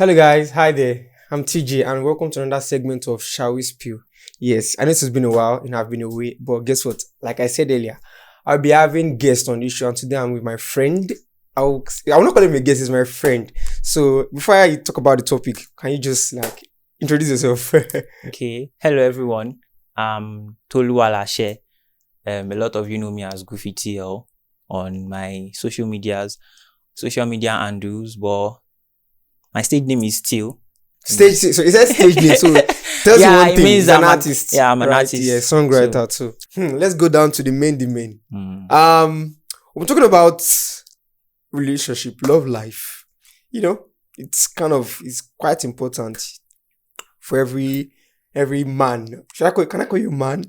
Hello guys, hi there. I'm TJ and welcome to another segment of Shall We Spew. Yes, I know this has been a while and I've been away, but guess what? Like I said earlier, I'll be having guests on this show and today I'm with my friend. I'll not call him a guest, he's my friend. So before I talk about the topic, can you just introduce yourself? Okay. Hello, everyone. I'm Tolu Alashe. A lot of you know me as Goofy TL on my social media handles, but my stage name is Till. Stage, so is that stage name? So tell me one thing, he's an artist. I'm an artist. Yeah, songwriter too. Let's go down to the main. We're talking about relationship, love life. You know, it's quite important for every man. Can I call you man?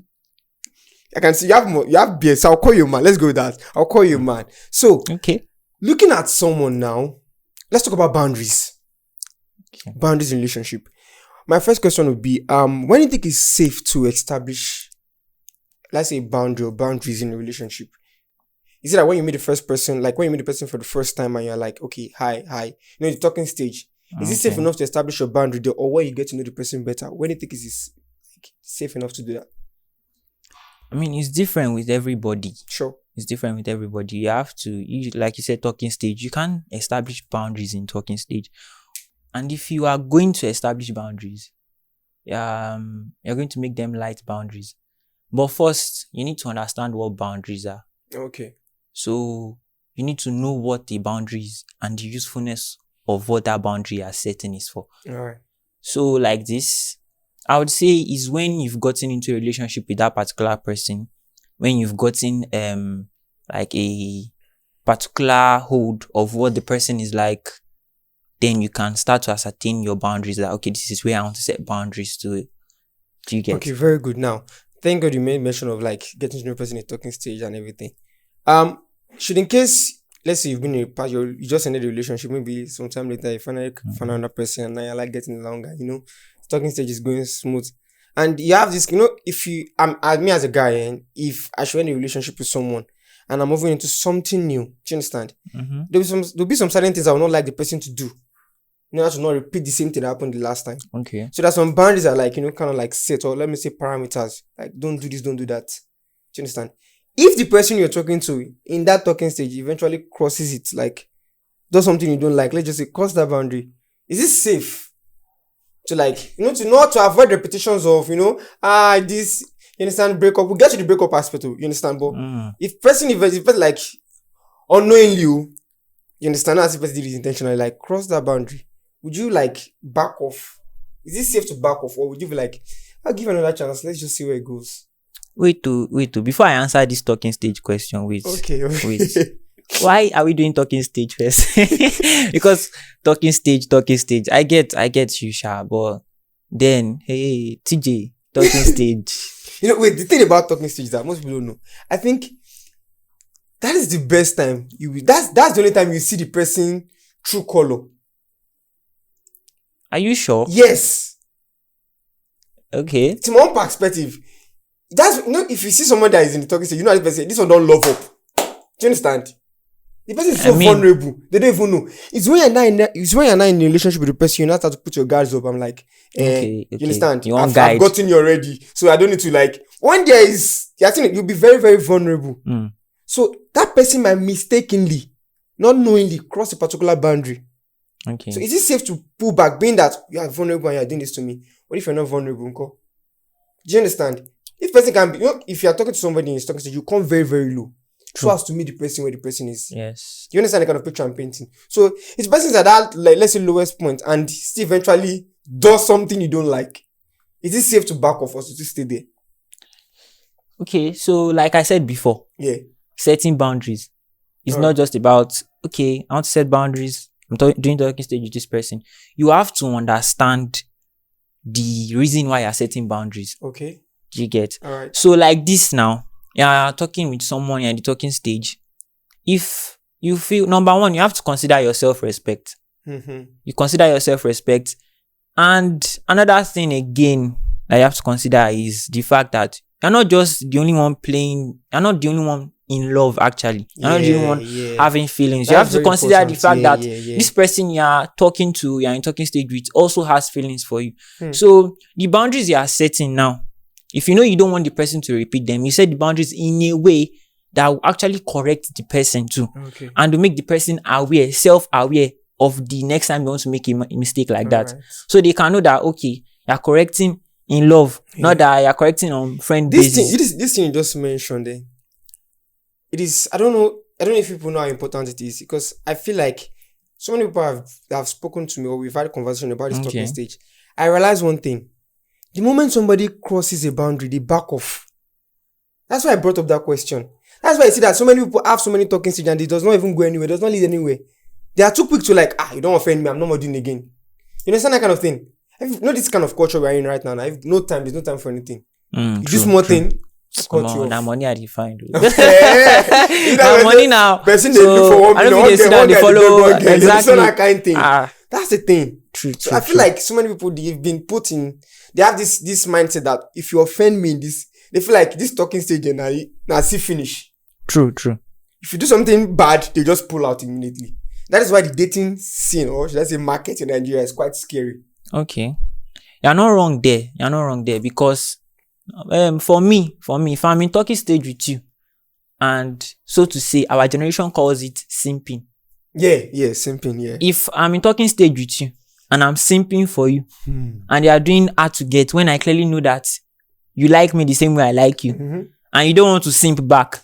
I can see you have beard, so I'll call you man. Let's go with that. I'll call you man. So, Okay. looking at someone now, let's talk about boundaries. Okay. Boundaries in relationship. My first question would be, when do you think it's safe to establish, let's say, boundaries in a relationship? Is it like when you meet the first person, like when you meet the person for the first time and you're like, okay, hi, you know, the talking stage. Is it safe enough to establish your boundary there, or when you get to know the person better? When do you think it's safe enough to do that? I mean, it's different with everybody. Sure. It's different with everybody. You have to, like you said, talking stage. You can't establish boundaries in talking stage. And if you are going to establish boundaries, you're going to make them light boundaries. But first, you need to understand what boundaries are. Okay. So you need to know what the boundaries and the usefulness of what that boundary you are setting is for. All right. So like this, I would say is when you've gotten into a relationship with that particular person, when you've gotten like a particular hold of what the person is like, then you can start to ascertain your boundaries. That okay, this is where I want to set boundaries to it. Do you get? Okay, very good. Now, thank God you made mention of like getting to know the person in talking stage and everything. Should in case, let's say you've been in a past, you just ended a relationship, maybe sometime later you finally find another person and now you're like getting along and you know, talking stage is going smooth. And you have this, you know, if you, me as a guy, and if I should end a relationship with someone and I'm moving into something new, do you understand? Mm-hmm. There'll be some certain things I will not like the person to do. You know, I should not repeat the same thing that happened the last time. Okay. So there's some boundaries that like, you know, kind of like set, or let me say parameters. Like, don't do this, don't do that. Do you understand? If the person you're talking to in that talking stage eventually crosses it, like, does something you don't like, let's just say cross that boundary, is it safe to like, you know, to avoid repetitions of, you know, this, you understand, breakup? We'll get to the breakup aspect, you understand? But if person like unknowingly, you understand, as if person did it intentionally, like cross that boundary, would you like back off? Is it safe to back off, or would you be like, I'll give another chance, let's just see where it goes? Wait. Before I answer this talking stage question, wait. Why are we doing talking stage first? Because talking stage. I get you, Sha, but then, hey, TJ, talking stage. You know, wait, the thing about talking stage that most people don't know, I think that is the best time. That's the only time you see the person true color. Are you sure? Yes. Okay. It's my own perspective. That's, you know, if you see someone that is in the talking stage, you know, this one don't love up. Do you understand? The person is so vulnerable. They don't even know. It's when you're not in a relationship with the person, you not have to put your guards up. I'm like, okay. You understand? I've gotten you already, so I don't need to like. When there is, I think you'll be very, very vulnerable. So that person might mistakenly, not knowingly, cross a particular boundary. Okay. So is it safe to pull back, being that you are vulnerable and you are doing this to me? What if you're not vulnerable, Uncle? Do you understand? If person can be, you know, if you are talking to somebody in his talking stage, you come very, very low. So as to meet the person where the person is. Yes. You understand the kind of picture I'm painting? So it's persons at that, like, let's say, lowest point and still eventually does something you don't like. Is it safe to back off or to stay there? Okay, so like I said before, setting boundaries. It's not just about, okay, I want to set boundaries. I'm doing talking stage with this person. You have to understand the reason why you're setting boundaries. Okay. Do you get? All right. So like this now, you're talking with someone at the talking stage. If you feel, number one, you have to consider your self-respect. You consider your self-respect. And another thing again that you have to consider is the fact that you're not just the only one playing, you're not the only one in love, actually. You're not the only one having feelings. You That's have to very consider the important. fact Yeah, that yeah. this person you are talking to, you're in talking stage with, also has feelings for you. Hmm. So the boundaries you are setting now, if you know you don't want the person to repeat them, you set the boundaries in a way that will actually correct the person too. Okay. And to make the person aware, self-aware of the next time they want to make a mistake like that. Alright. So they can know that, okay, you're correcting in love, not that you're correcting on friend basis. This thing you just mentioned, it is. I don't know if people know how important it is, because I feel like so many people have spoken to me, or we've had a conversation about this talking Okay. stage. I realize one thing: the moment somebody crosses a boundary, they back off. That's why I brought up that question. That's why I see that so many people have so many talking stage and it does not even go anywhere, does not lead anywhere. They are too quick to like, you don't offend me, I'm not more doing it again. You understand that kind of thing? You know this kind of culture we're in right now. There's no time for anything. You do small thing, cut you Now off. money are defined. Yeah. Now money now. Person they do for 1 I million, don't think they see that they follow exactly that exactly. kind of thing. That's the thing. True. So I feel like so many people, they've been put in, they have this mindset that if you offend me in this, they feel like this talking stage and now see finish. True. If you do something bad, they just pull out immediately. That is why the dating scene, or should I say market in Nigeria, is quite scary. Okay. You're not wrong there because for me, if I'm in talking stage with you, and so to say, our generation calls it simping. Yeah, simping, yeah. If I'm in talking stage with you and I'm simping for you, and you are doing hard to get when I clearly know that you like me the same way I like you, and you don't want to simp back,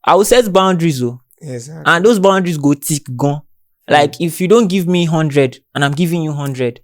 I will set boundaries, Exactly. and those boundaries go tick gone. Like if you don't give me 100 and I'm giving you 100,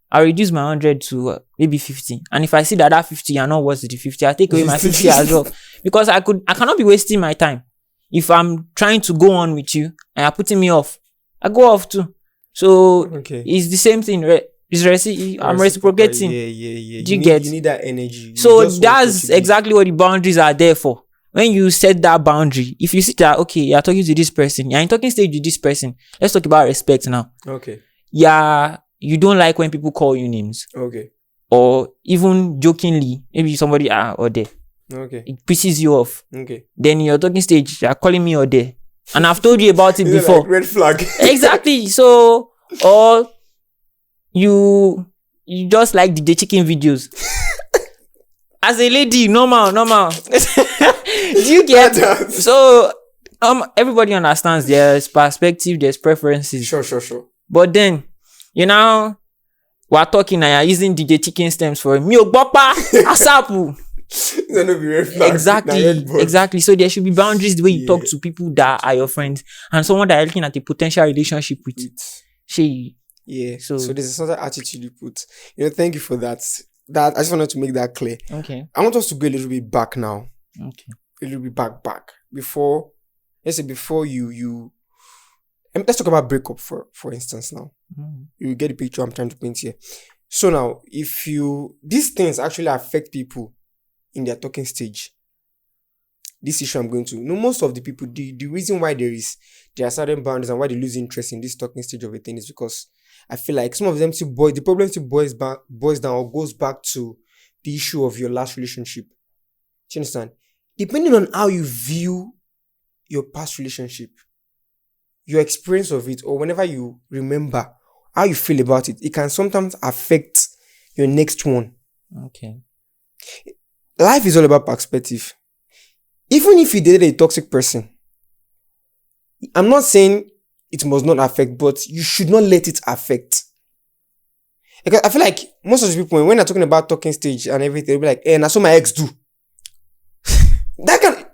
I'll reduce my 100 to maybe 50. And if I see that 50 you're not worth the 50, I'll take away my 50 as well. Because I cannot be wasting my time. If I'm trying to go on with you and you're putting me off, I go off too. So it's the same thing. I'm reciprocating. Yeah. Do you get? You need that energy. So that's exactly what the boundaries are there for. When you set that boundary, if you see that, okay, you're talking to this person, you're in talking stage with this person, let's talk about respect now. Okay. Yeah, you don't like when people call you names. Okay. Or even jokingly, maybe somebody or there. Okay. It pisses you off. Okay. Then you're talking stage, you're calling me or there. And I've told you about it Is it before. like red flag. Exactly. So, or you just like the chicken videos. As a lady, normal. Do you get? So, everybody understands there's perspective, there's preferences. Sure. But then, we're talking and you're using DJ Chicken stems for me. Asapu. Exactly. So there should be boundaries the way you talk to people that are your friends and someone that you're looking at a potential relationship with. Yeah. So there's a certain attitude you put. Thank you for that. I just wanted to make that clear. Okay. I want us to go a little bit back now. Okay. A little bit back. Before you let's talk about breakup for instance now. You get the picture I'm trying to paint here. So now, these things actually affect people in their talking stage. This issue I'm going to, most of the people, the reason why there are certain boundaries and why they lose interest in this talking stage of a thing is because I feel like some of them the problem still boils down or goes back to the issue of your last relationship. Do you understand? Depending on how you view your past relationship, your experience of it, or whenever you remember how you feel about it, it can sometimes affect your next one. Okay. Life is all about perspective. Even if you dated a toxic person, I'm not saying it must not affect, but you should not let it affect. Because I feel like most of the people, when they're talking about talking stage and everything, they'll be like, that's what my ex do.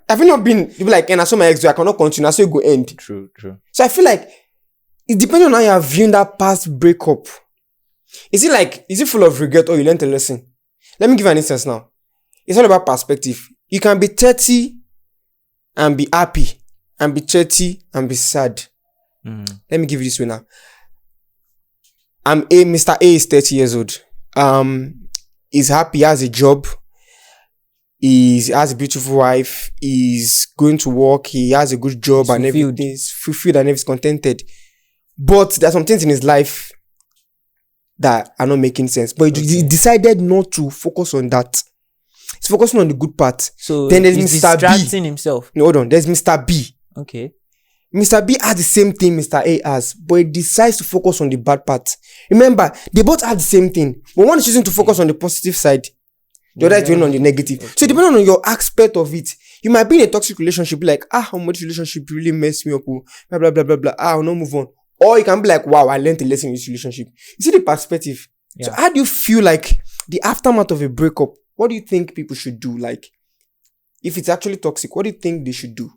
Have you not been, you'll be like, that's what my ex do, I cannot continue, so it go end. True. So I feel like, it depends on how you're viewing that past breakup. Is it full of regret or you learned a lesson? Let me give you an instance now. It's all about perspective. You can be 30 and be happy, and be 30 and be sad. Let me give you this one now. Mr. A is 30 years old. He's happy, he has a job. He has a beautiful wife. He's going to work. He has a good job and everything. He's fulfilled and he's contented. But there are some things in his life that are not making sense. But he decided not to focus on that. He's focusing on the good part. So Then there's he's Mr. B. distracting himself. No, hold on. There's Mr. B. Okay. Mr. B has the same thing Mr. A has, but he decides to focus on the bad part. Remember, they both have the same thing, but one is choosing to focus on the positive side. The other is doing on the negative. Okay. So depending on your aspect of it, you might be in a toxic relationship, be like, how much relationship really messed me up, oh, blah, blah, blah, blah, blah, I'll not move on. Or you can be like, wow, I learned a lesson in this relationship. You see the perspective. Yeah. So how do you feel like the aftermath of a breakup? What do you think people should do? Like, if it's actually toxic, what do you think they should do?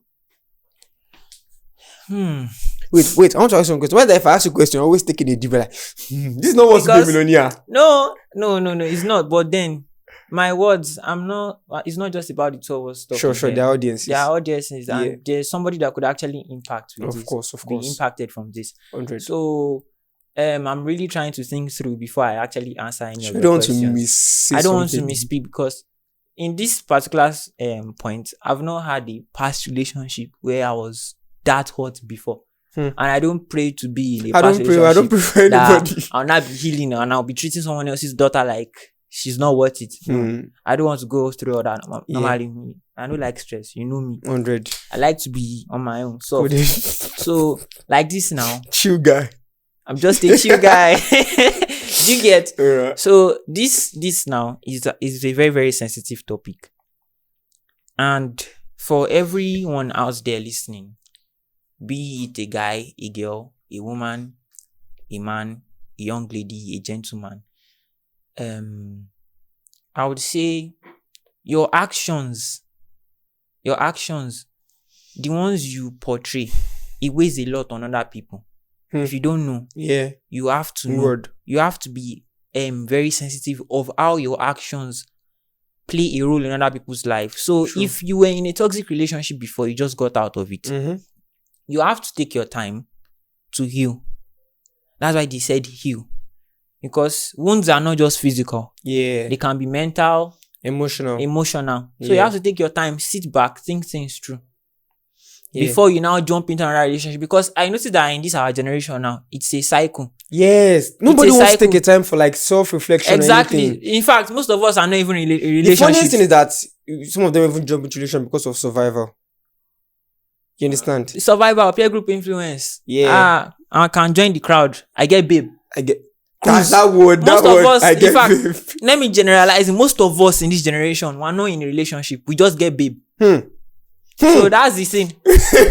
Wait, I want to ask you one question. Why if I ask you a question, I always take it a deep like, this is not what's to be a Because- millionaire. No, it's not. But then, my words, it's not just about the two of us talking. Sure, Then their audiences. there are audiences, Yeah. and there's somebody that could actually impact with Of this. course. Be impacted from this. 100. So, I'm really trying to think through before I actually answer any So of you your don't want to questions. miss. I don't want to misspeak because in this particular point, I've not had a past relationship where I was that hot before. And I don't pray to be in a I past don't relationship pray for that anybody. I'll not be healing and I'll be treating someone else's daughter like she's not worth it. No, I don't want to go through all that. Normally, I don't like stress. You know me. 100. I like to be on my own. So, Good. so like this now, Chill guy. I'm just a chill guy. Do you get? Alright. So this now is a very, very sensitive topic. And for everyone out there listening, be it a guy, a girl, a woman, a man, a young lady, a gentleman, I would say your actions, the ones you portray, it weighs a lot on other people. If you don't know, Yeah. you have to know. Word. You have to be very sensitive of how your actions play a role in other people's life. So True. if you were in a toxic relationship before, you just got out of it, Mm-hmm. you have to take your time to heal. That's why they said heal. Because wounds are not just physical. Yeah. They can be mental, Emotional. emotional. So you Yeah. have to take your time, sit back, think things through. Yeah. Before you now jump into another relationship. Because I noticed that in this our generation now, it's a cycle. Yes. Nobody a wants to cycle. take a time for like self-reflection. Or Exactly. anything. In fact, most of us are not even in The funniest relationships. thing is that some of them even jump into relation because of survival. You understand? Survival, peer group influence. Yeah. I can join the crowd. I get babe. I get Cruise. that word. Most That of word. us, I in get fact, babe. Let me generalize. Most of us in this generation, we're not in a relationship. We just get babe. So that's the thing.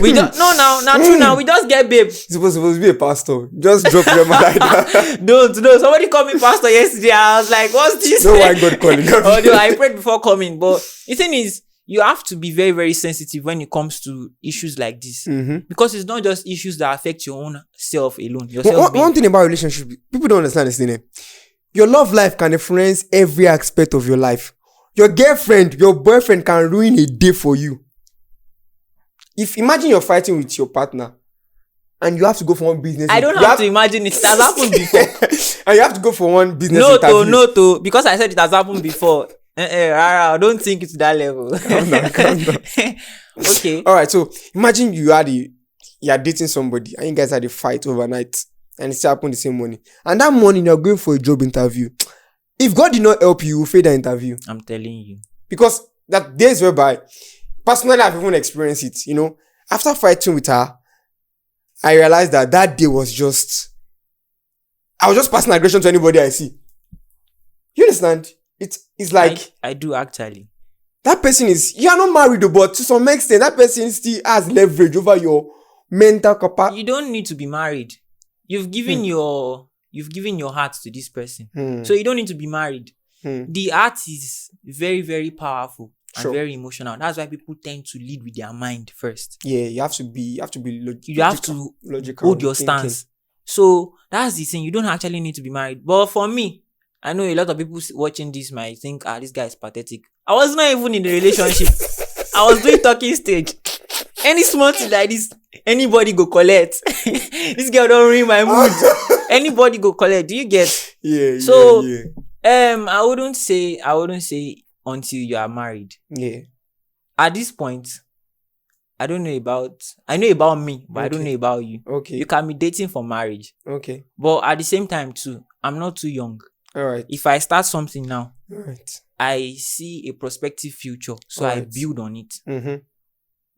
We don't. No, now true. Now we just get babe. Supposed to be a pastor. Just drop them like that. Don't. Somebody called me pastor yesterday. I was like, "What's this?" No, why God calling? Although I prayed before coming, but the thing is, you have to be very, very sensitive when it comes to issues like this, because it's not just issues that affect your own self alone. One thing about relationship, people don't understand this thing. Your love life can influence every aspect of your life. Your girlfriend, your boyfriend can ruin a day for you. If imagine you're fighting with your partner and you have to go for one business. I don't have to imagine it. It has happened before. And you have to go for one business No, interview. because I said it has happened before. I don't think it's that level. Calm down. Okay. All right. So imagine you are dating somebody and you guys had a fight overnight and it still happened the same morning. And that morning you're going for a job interview. If God did not help you, you will fail that interview. I'm telling you. Because that days whereby, personally, I've even experienced it. You know, after fighting with her, I realized that day was I was just passing aggression to anybody I see. You understand? It's like I do actually. that person you are not married, though, but to some extent, that person still has leverage over your mental capacity. You don't need to be married. You've given your heart to this person. So you don't need to be married. The heart is very, very powerful and very emotional. That's why people tend to lead with their mind first. Yeah, you have to be You have to logical, hold your thinking. stance. So that's the thing. You don't actually need to be married. But for me, I know a lot of people watching this might think, this guy is pathetic. I was not even in a relationship. I was doing talking stage. Any small thing like this, anybody go collect. This girl don't ruin my mood. Anybody go collect. Do you get? Yeah. So, yeah. I wouldn't say until you are married. Yeah. At this point, I know about me, but I don't Okay. know about you. Okay. You can be dating for marriage. Okay. But at the same time too, I'm not too young. All right. If I start something now, All right. I see a prospective future, so I Alright. build on it. Mm-hmm.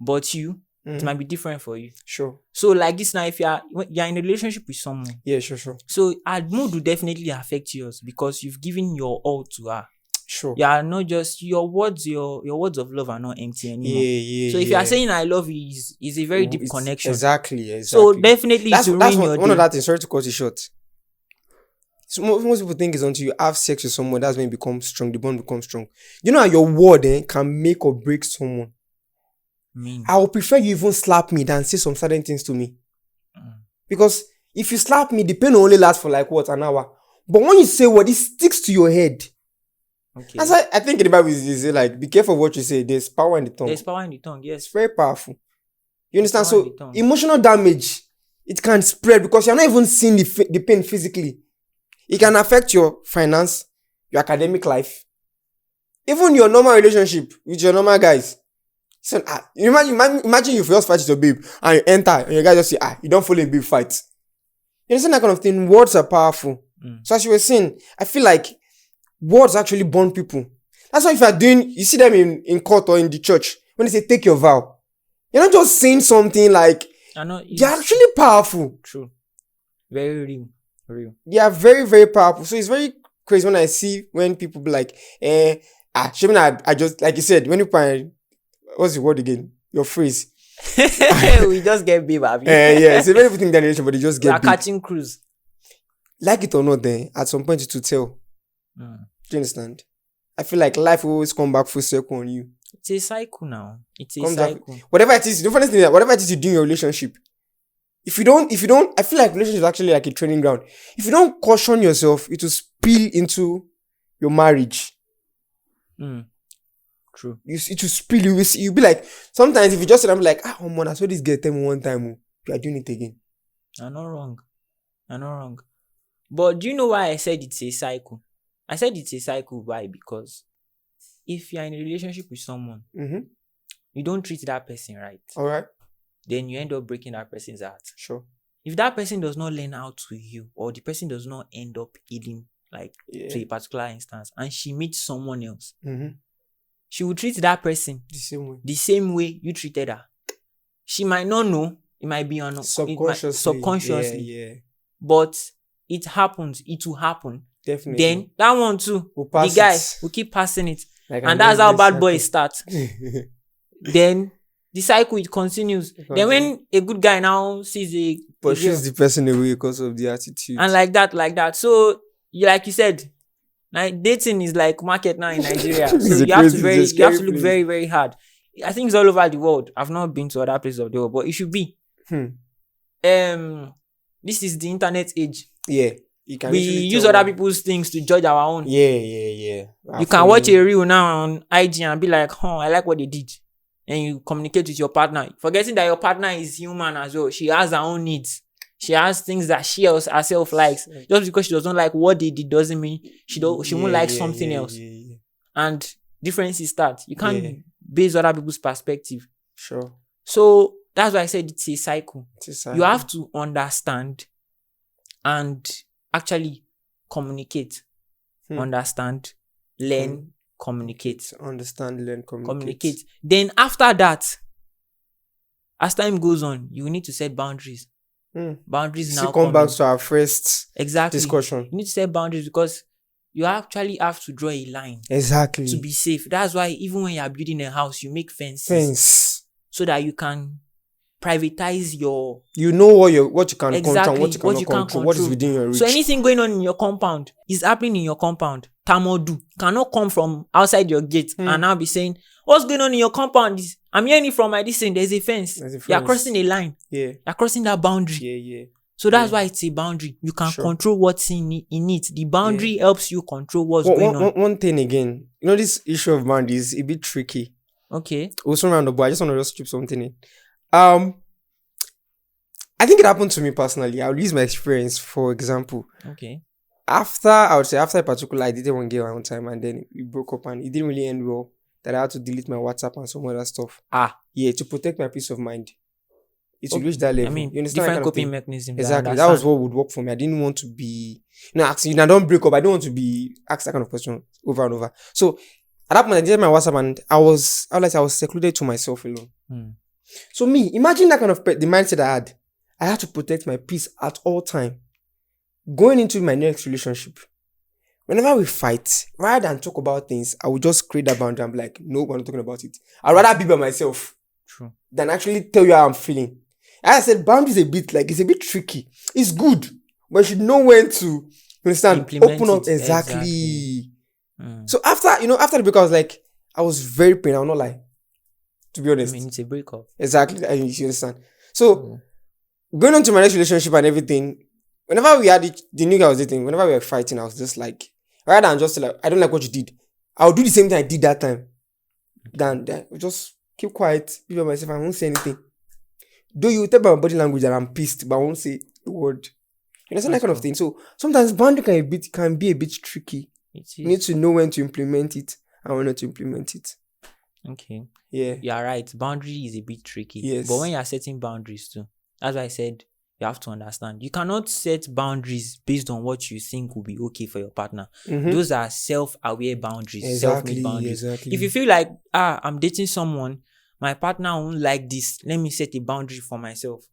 But you, it Mm-hmm. might be different for you. Sure. So like this now, if you're in a relationship with someone, Yeah, sure. so her mood will definitely affect yours because you've given your all to her. Sure. You are not just your words of love are not empty anymore. Yeah. So if you are saying I love you is a very deep It's- connection. Exactly. So definitely that's to that's ruin your one of day. that things. Sorry to cut you short. So most people think it's until you have sex with someone that's when it becomes strong. The bond becomes strong. You know how your word can make or break someone. I would prefer you even slap me than say some certain things to me. Because if you slap me, the pain will only last for like what, an hour. But when you say what, it sticks to your head. Okay. That's why I think in the Bible is like, be careful what you say. There's power in the tongue. There's power in the tongue, yes. It's very powerful. You understand? Power in So the tongue. emotional damage, it can spread because you're not even seeing the pain physically. It can affect your finance, your academic life, even your normal relationship with your normal guys. So, imagine you first fight with your babe and you enter and your guy just say, you don't follow a babe fight. You understand that kind of thing? Words are powerful. So as you were saying, I feel like words actually bond people. That's why if you're doing, you see them in court or in the church, when they say take your vow, you're not just saying something like, I know they're actually powerful. true. Very real. They are very, very powerful. So it's very crazy when I see when people be like, Shemina, I just, like you said, when you find, what's the word again? Your phrase. We just get babe, Abby. Yeah, it's a very good thing generation, but they just We are get big. catching cruise. Like it or not, then at some point it will tell. Do you understand? I feel like life will always come back full circle on you. It's a cycle now. It's a Comes back- cycle. Whatever it is, the funny thing is that whatever it is you do in your relationship, if you don't, I feel like relationship is actually like a training ground. If you don't caution yourself, it will spill into your marriage. True. It will spill. You'll be like, sometimes if you just sit and be like, oh man, I saw this girl tell me one time, you are doing it again. I'm not wrong. But do you know why I said it's a cycle? I said it's a cycle. Why? Because if you're in a relationship with someone, Mm-hmm. you don't treat that person right, All right. then you end up breaking that person's heart. Sure. If that person does not learn how to heal, or the person does not end up healing, like Yeah. to a particular instance, and she meets someone else, Mm-hmm. she will treat that person The same way. the same way you treated her. She might not know. It might be subconsciously. Yeah. But it happens. It will happen. Definitely. Then that one too, We'll the pass guy it. will keep passing it, Like and that's how bad boys start. Then the cycle it continues. Then when a good guy now sees a girl, pushes the person away because of the attitude. and like that. So like you said, now dating is like market now in Nigeria. So It's you a have to look place. very, very hard. I think it's all over the world. I've not been to other places of the world, but it should be. This is the internet age. Yeah. You can We literally use tell other one. people's things to judge our own. Yeah. You can watch a reel now on IG and be like, I like what they did. And you communicate with your partner, forgetting that your partner is human as well. She has her own needs. She has things that she herself likes. Just because she doesn't like what they did doesn't mean she won't like something else. Yeah. And differences start. You can't Yeah. base other people's perspective. Sure. So that's why I said it's a cycle. It's a You have to understand and actually communicate. Understand, learn, communicate. understand, learn, Communicate. Then after that, as time goes on, you need to set boundaries. Boundaries now Still come back to our first exactly discussion. You need to set boundaries because you actually have to draw a line Exactly. to be safe. That's why even when you are building a house, you make fences Fence. so that you can privatize your You know what you can control exactly and what you cannot you can't control. What is control. within your reach. So anything going on in your compound is happening in your compound. Tamodu cannot come from outside your gate and now be saying, what's going on in your compound? I'm hearing it from my distance. There's a fence. You're crossing a line. Yeah. You're crossing that boundary. Yeah. So that's why it's a boundary. You can control what's in it. The boundary helps you control what's going on. One thing again, this issue of boundaries is a bit tricky. Okay. Also around the board, I just want to strip something in. I think it happened to me personally. I'll use my experience for example. Okay. After a particular, I dated one girl one time and then we broke up and it didn't really end well. That I had to delete my WhatsApp and some other stuff. Yeah, to protect my peace of mind. it will reach that level. I mean, you understand that different kind of coping thing? mechanisms. I Exactly. That was understand. what would work for me. I didn't want to be, asking, I don't break up. I don't want to be asked that kind of question over and over. So at that point, I did my WhatsApp and I was secluded to myself alone. Hmm. So me, imagine that kind of the mindset I had. I had to protect my peace at all time. Going into my next relationship, whenever we fight, rather than talk about things, I would just create that boundary. I'm like, no, we're not talking about it. I'd rather be by myself True. than actually tell you how I'm feeling. As I said, boundaries it's a bit tricky. It's good, but you should know when to, you understand, Implement open up. it. Exactly. Hmm. So after the break, I was like, I was very pained. I'll not lie. To be I honest. mean, it's a breakup. Exactly. You understand. So going on to my next relationship and everything, whenever we had the new guy I was dating, whenever we were fighting, I was just like, rather than just like, I don't like what you did, I'll do the same thing I did that time. Then just keep quiet, be by myself, I won't say anything. Though you tell by my body language that I'm pissed, but I won't say a word. You understand that kind of thing? So sometimes boundary can be a bit tricky. You need to know when to implement it and when not to implement it. Okay. Yeah. You're right. Boundary is a bit tricky. Yes. But when you're setting boundaries too, that's why I said you have to understand. You cannot set boundaries based on what you think will be okay for your partner. Mhm. Those are self-aware boundaries, Exactly, self-made boundaries. exactly. If you feel like, I'm dating someone, my partner won't like this, let me set a boundary for myself.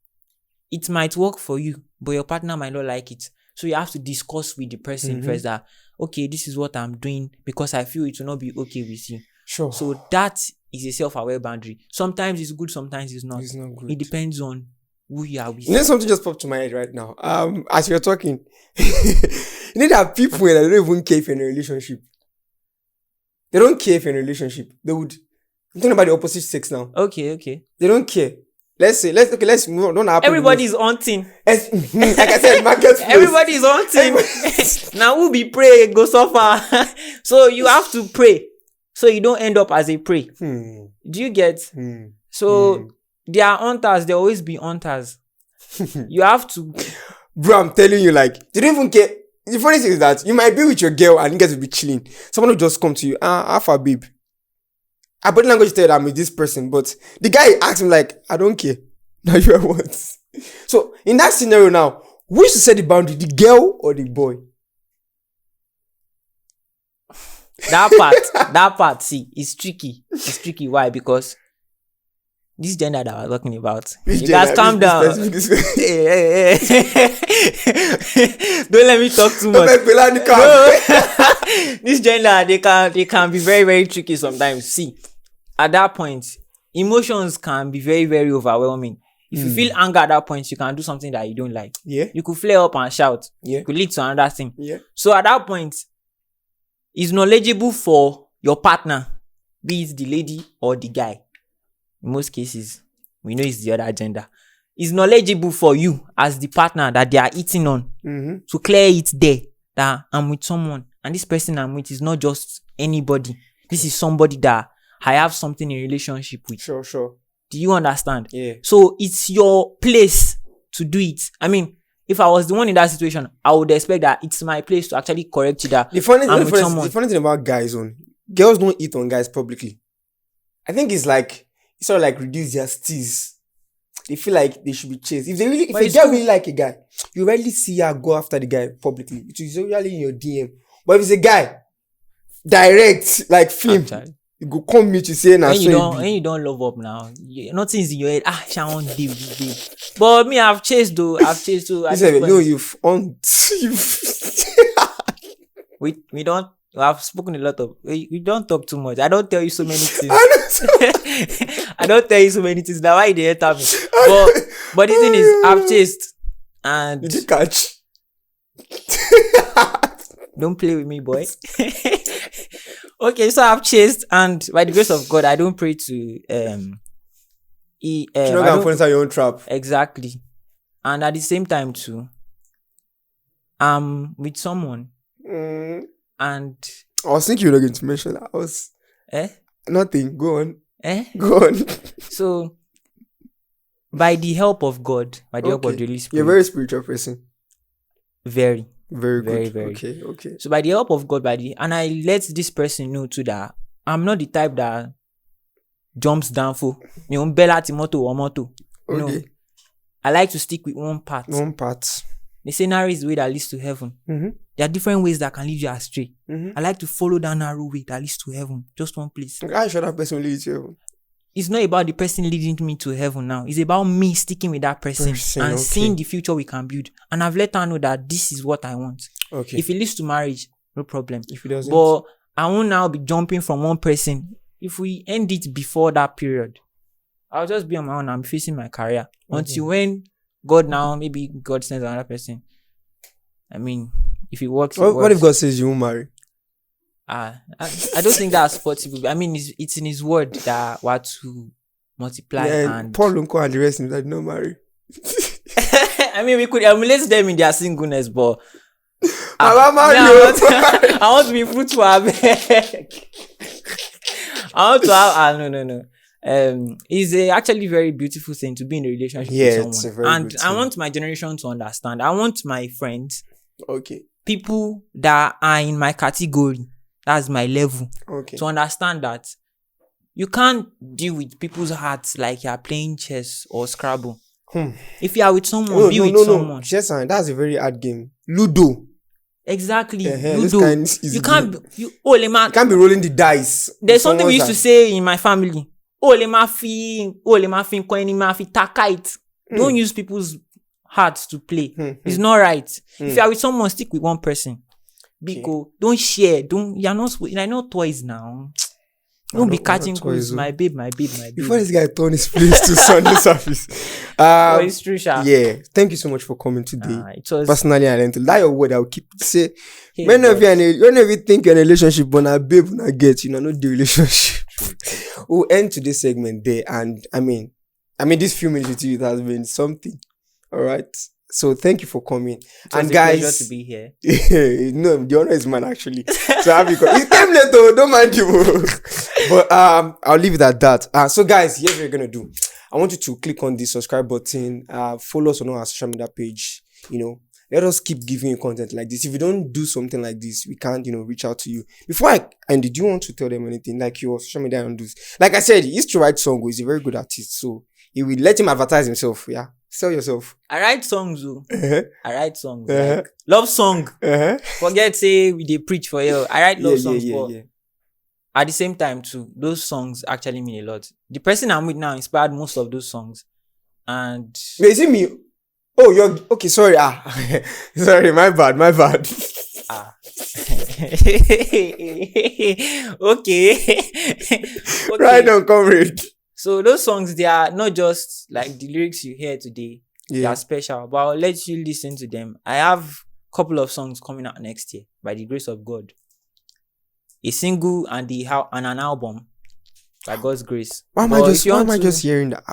It might work for you, but your partner might not like it. So you have to discuss with the person first that, okay, this is what I'm doing because I feel it will not be okay with you. Sure. So that is a self-aware boundary. Sometimes it's good, sometimes it's not. It's not good. It depends on who you are with. You know, something just popped to my head right now. As you're talking, you know, there are people that don't even care if you're in a relationship. They don't care if you're in a relationship. They would. I'm talking about the opposite sex now. Okay. They don't care. Let's move on. Don't happen. Everybody is hunting. Like I said, market. Everybody is hunting. Now who be pray go suffer. So you have to pray, so you don't end up as a prey. Do you get? So there are hunters. There always be hunters. You have to. Bro, I'm telling you, like, they don't even care. The funny thing is that you might be with your girl and you guys will be chilling. Someone will just come to you, Alpha babe. I body language tell that I'm with this person, but the guy asks him like, I don't care. Now you are what? So in that scenario now, who should set the boundary, the girl or the boy? That part, see, it's tricky. It's tricky. Why? Because this gender that we're talking about, you guys calm down. Hey. Don't let me talk too much. This gender, they can be very, very tricky sometimes. See, at that point, emotions can be very, very overwhelming. If you feel anger at that point, you can do something that you don't like. Yeah. You could flare up and shout. Yeah. It could lead to another thing. Yeah. So at that point, it's knowledgeable for your partner, be it the lady or the guy. In most cases, we know it's the other gender. It's knowledgeable for you as the partner that they are eating on to clear it there that I'm with someone and this person I'm with is not just anybody. This is somebody that I have something in relationship with. Sure. Do you understand? Yeah. So it's your place to do it. I mean, if I was the one in that situation, I would expect that it's my place to actually correct you that the funny thing about guys girls don't eat on guys publicly. I think it's sort of like reduce their steez. They feel like they should be chased. If a girl really like a guy, you rarely see her go after the guy publicly. It is usually in your DM. But if it's a guy, direct, like film, you go come meet you say, when you don't love up now, nothing's in your head. Shawn deal this babe. But me, I've chased too. You've we don't. I've spoken a lot of. We don't talk too much. I don't tell you so many things. I don't tell you so many things. Now why they enter me? But the thing is, I've chased and. Did you catch? Don't play with me, boy. Okay, so I've chased, and by the grace of God, I don't pray to you're not gonna fall inside your own trap. Exactly. And at the same time too, I'm with someone and I was thinking you were not going to mention that. Nothing. Go on. Go on. So by the help of God, by the help of the Holy Spirit. You're a very spiritual person. Very good. Very. Okay. So by the help of God, and I let this person know too that I'm not the type that jumps down for Bella Timoto or Moto. Okay. No. I like to stick with one path. One part. They say narrow is the way that leads to heaven. Mm-hmm. There are different ways that can lead you astray. Mm-hmm. I like to follow that narrow way that leads to heaven. Just one place. I should that person lead you. It's not about the person leading me to heaven now. It's about me sticking with that person and okay. seeing the future we can build. And I've let her know that this is what I want. Okay. If it leads to marriage, no problem. If it doesn't. But I won't now be jumping from one person. If we end it before that period, I'll just be on my own. I'm facing my career. Until when maybe God sends another person. I mean, if it works, what if God says you won't marry? I don't think that's possible. I mean, it's in His word that we're to multiply and Paul Unko and the rest of them that no marry. I mean, we could emulate them in their singleness, but I want to be fruitful. I want to have no. It's actually very beautiful thing to be in a relationship with someone. It's a very and good I thing. want my generation to understand. I want my friends, Okay. people that are in my category, that's my level, Okay. to understand that you can't deal with people's hearts like you're playing chess or Scrabble. If you are with someone, be with someone. Chess, that's a very hard game. Ludo. Exactly. This Ludo. kind is You can't be rolling the dice. There's something we used to say in my family. Le ma fi ta kite. Don't use people's hearts to play. It's not right. If you are with someone, stick with one person. Because don't share. You're not toys now. Don't be catching calls. My babe. Before this guy turn his place to Sunday service. It's true, Sha. Yeah. Thank you so much for coming today. It was Personally, I learned to that your word. I'll keep say. Whenever you think you're in a relationship, but a babe when I get not the relationship. We'll end today's segment there, and I mean, these few minutes with you, it has been something. All right. So thank you for coming. And guys, pleasure to be here. No, the honor is mine actually. So he came late though, don't mind you. But I'll leave it at that. So guys, here's what you're gonna do. I want you to click on the subscribe button, follow us on our social media page. Let us keep giving you content like this. If you don't do something like this, we can't, reach out to you. Before I end, did you want to tell them anything like your social media handles? Like I said, he used to write songs. He's a very good artist, so he will let him advertise himself. Yeah, sell yourself. I write songs, Uh-huh. I write songs. Uh-huh. Like, love song. Uh-huh. Forget say we dey preach for you. I write love songs, but yeah. at the same time too, those songs actually mean a lot. The person I'm with now inspired most of those songs, and Wait, is it me? Oh, you're okay. Sorry. Sorry. My bad. okay. Right on, comrade. So those songs, they are not just like the lyrics you hear today. They are special, but I'll let you listen to them. I have a couple of songs coming out next year by the grace of God. A single and an album by God's grace. Why am I just hearing that?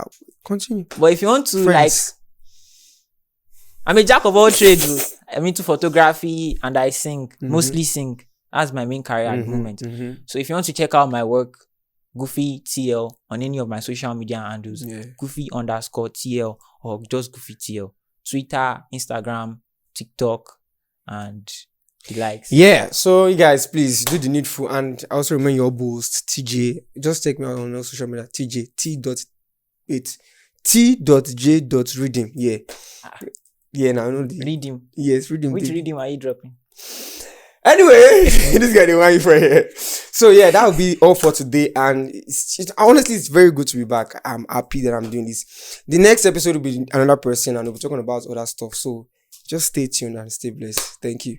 Continue. But if you want to Friends. I'm a jack of all trades. I'm into photography and I sing, mostly sing. That's my main career at the moment. So if you want to check out my work, Goofy TL on any of my social media handles, Goofy_TL or just Goofy TL. Twitter, Instagram, TikTok, and the likes. Yeah, so you guys, please do the needful, and also remember your boost, TJ. Just take me out on all social media, TJ, T.J.Redeem. Yeah. Yeah, now I know the Redeem. Yes, Redeem. Which Redeem are you dropping? Anyway, this guy the one for here. So yeah, that will be all for today. And honestly, it's very good to be back. I'm happy that I'm doing this. The next episode will be another person, and we'll be talking about other stuff. So just stay tuned and stay blessed. Thank you.